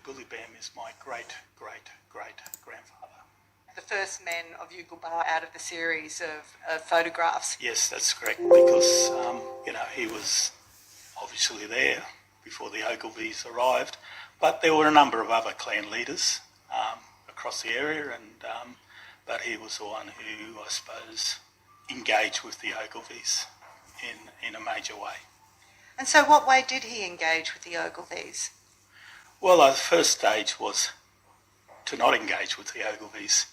Billy Bam is my great-great-great-grandfather. The first men of Yugelbar out of the series of photographs. Yes, that's correct, because, he was obviously there before the Ogilvies arrived, but there were a number of other clan leaders across the area, but he was the one who, I suppose, engaged with the Ogilvies in a major way. And so what way did he engage with the Ogilvies? Well, the first stage was to not engage with the Ogilvies,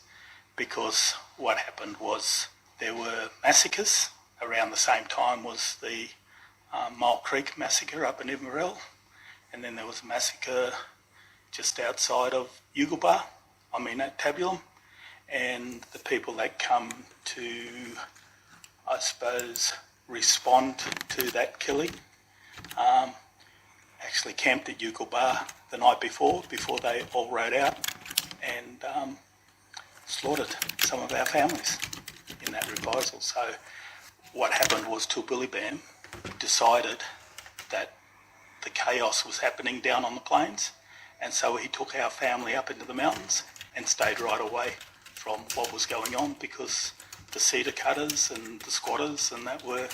because what happened was there were massacres. Around the same time was the Mole Creek massacre up in Inverell, and then there was a massacre just outside of Yugelbar, at Tabulum, and the people that come to, I suppose, respond to that killing actually camped at Yugelbar the night before they all rode out and slaughtered some of our families in that reprisal. So what happened was Billy Bam decided that the chaos was happening down on the plains, and so he took our family up into the mountains and stayed right away from what was going on, because the cedar cutters and the squatters and that were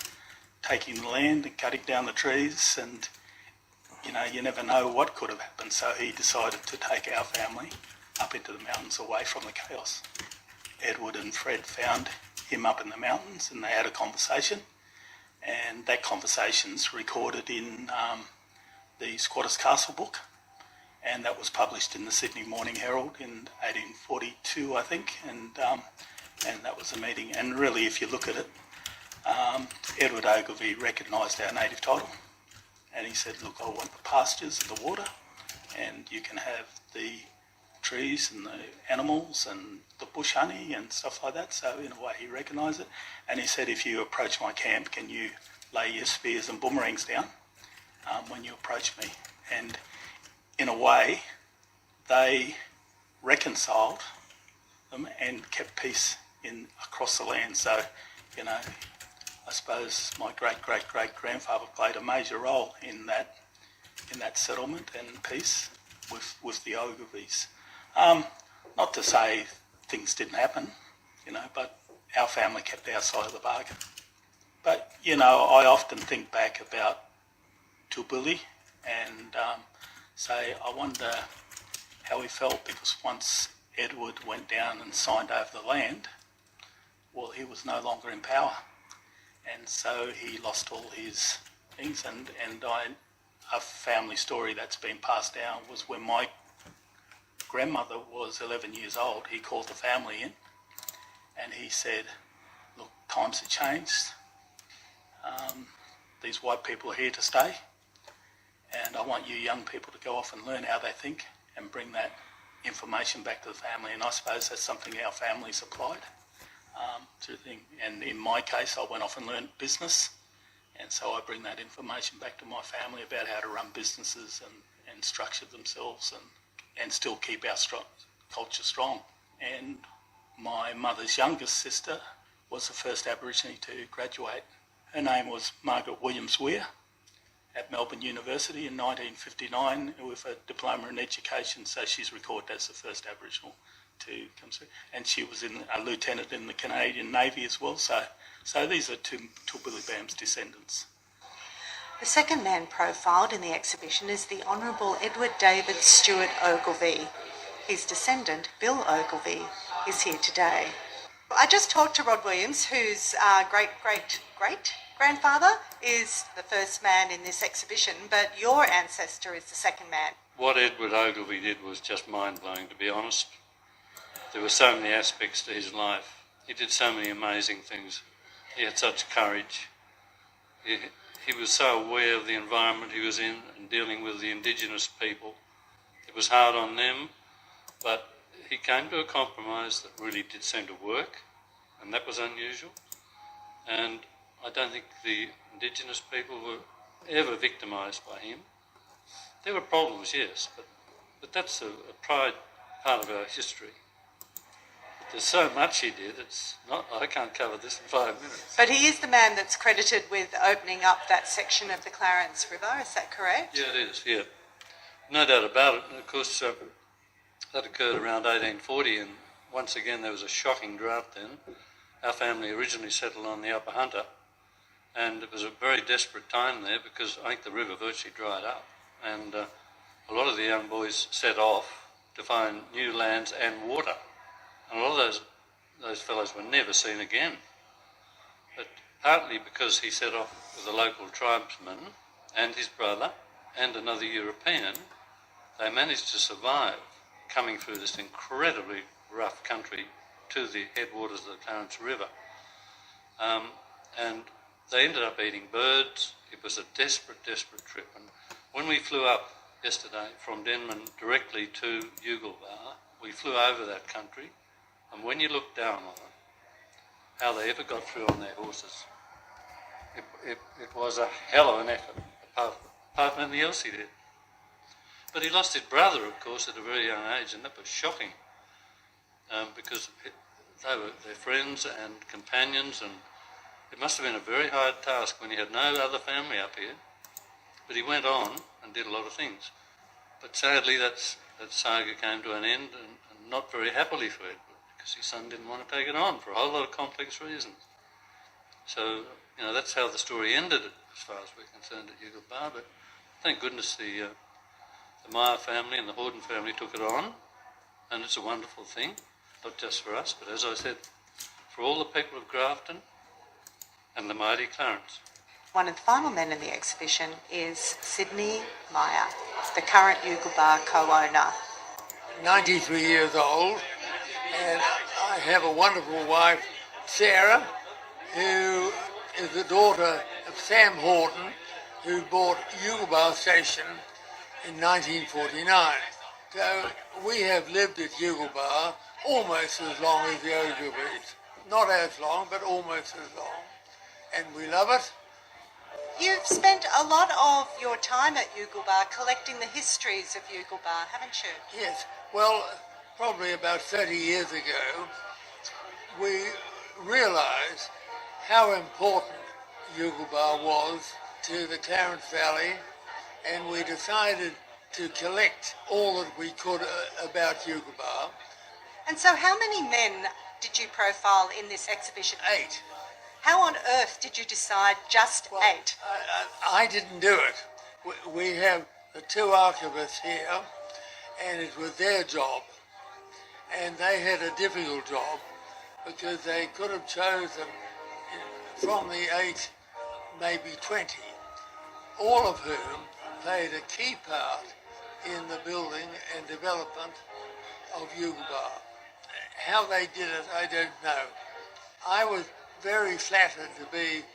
taking the land and cutting down the trees, and you never know what could have happened. So he decided to take our family up into the mountains away from the chaos. Edward and Fred found him up in the mountains and they had a conversation, and that conversation's recorded in the Squatters Castle book, and that was published in the Sydney Morning Herald in 1842, I think, and that was a meeting. And really, if you look at it, Edward Ogilvie recognised our native title, and he said, look, I want the pastures and the water, and you can have the trees and the animals and the bush honey and stuff like that. So in a way he recognised it, and he said, if you approach my camp, can you lay your spears and boomerangs down when you approach me? And in a way they reconciled them and kept peace across the land. So I suppose my great-great-great-grandfather played a major role in that settlement and peace with the Ogilvies. Not to say things didn't happen, but our family kept our side of the bargain. But, I often think back about Billy and say, I wonder how he felt, because once Edward went down and signed over the land, well, he was no longer in power. And so he lost all his things, and a family story that's been passed down was when my grandmother was 11 years old, he called the family in and he said, look, times have changed. These white people are here to stay, and I want you young people to go off and learn how they think and bring that information back to the family. And I suppose that's something our families applied to the thing. And in my case, I went off and learned business, and so I bring that information back to my family about how to run businesses and structure themselves and still keep our culture strong. And my mother's youngest sister was the first Aborigine to graduate. Her name was Margaret Williams-Weir at Melbourne University in 1959 with a diploma in education, so she's recorded as the first Aboriginal to come through. And she was a lieutenant in the Canadian Navy as well, so these are two Billy Bam's descendants. The second man profiled in the exhibition is the Honourable Edward David Stewart Ogilvie. His descendant, Bill Ogilvie, is here today. I just talked to Rod Williams, whose great-great-great-grandfather is the first man in this exhibition, but your ancestor is the second man. What Edward Ogilvie did was just mind-blowing, to be honest. There were so many aspects to his life. He did so many amazing things. He had such courage. He was so aware of the environment he was in and dealing with the Indigenous people. It was hard on them, but he came to a compromise that really did seem to work, and that was unusual. And I don't think the Indigenous people were ever victimised by him. There were problems, yes, but that's a part of our history. But there's so much he did, I can't cover this in 5 minutes. But he is the man that's credited with opening up that section of the Clarence River, is that correct? Yeah, it is, yeah. No doubt about it. And of course, that occurred around 1840, and once again there was a shocking drought then. Our family originally settled on the Upper Hunter, and it was a very desperate time there because I think the river virtually dried up, and a lot of the young boys set off to find new lands and water, and a lot of those fellows were never seen again. But partly because he set off with a local tribesman and his brother and another European, they managed to survive coming through this incredibly rough country to the headwaters of the Clarence River. And they ended up eating birds. It was a desperate, desperate trip. And when we flew up yesterday from Denman directly to Yugelbar, we flew over that country, and when you look down on it, how they ever got through on their horses, it was a hell of an effort, apart from anything else he did. But he lost his brother, of course, at a very young age, and that was shocking, because they were their friends and companions, and it must have been a very hard task when he had no other family up here. But he went on and did a lot of things. But sadly, that saga came to an end, and not very happily for Edward, because his son didn't want to take it on for a whole lot of complex reasons. So, that's how the story ended, as far as we're concerned, at Yugelbar. But thank goodness the Meyer family and the Horden family took it on, and it's a wonderful thing, not just for us, but as I said, for all the people of Grafton and the mighty Clarence. One of the final men in the exhibition is Sydney Meyer, the current Yugelbar co-owner. 93 years old, and I have a wonderful wife, Sarah, who is the daughter of Sam Horden, who bought Yugelbar Station in 1949. So we have lived at Yugelbar almost as long as the Ogilvies. Not as long, but almost as long. And we love it. You've spent a lot of your time at Yugelbar collecting the histories of Yugelbar, haven't you? Yes. Well, probably about 30 years ago, we realised how important Yugelbar was to the Clarence Valley, and we decided to collect all that we could about Yugelbar. And so how many men did you profile in this exhibition? 8. How on earth did you decide just 8? I didn't do it. We have the 2 archivists here, and it was their job. And they had a difficult job because they could have chosen from the 8, maybe 20, all of whom played a key part in the building and development of Yugelbar. How they did it, I don't know. I was very flattered to be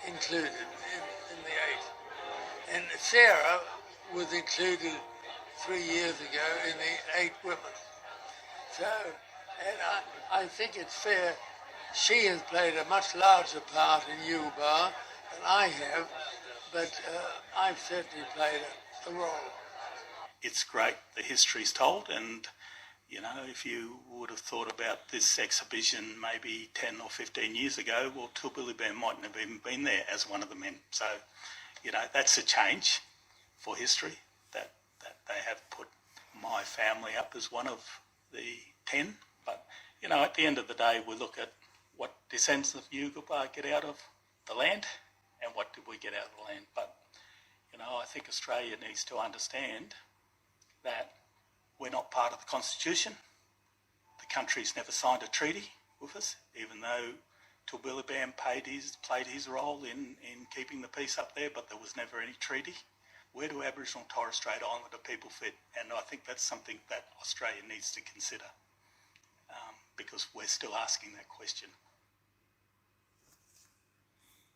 included in the 8. And Sarah was included 3 years ago in the 8 women. So, and I think it's fair, she has played a much larger part in Yugelbar than I have, but I've certainly played a role. It's great, the history's told, and if you would have thought about this exhibition maybe 10 or 15 years ago, well, Tilbilliban mightn't have even been there as one of the men. So, that's a change for history, that they have put my family up as one of the 10. But, at the end of the day, we look at what descendants of Yugelbar get out of the land and what did we get out of the land. But, I think Australia needs to understand that we're not part of the Constitution. The country's never signed a treaty with us, even though Tilbilliban played his role in keeping the peace up there, but there was never any treaty. Where do Aboriginal and Torres Strait Islander people fit? And I think that's something that Australia needs to consider, because we're still asking that question.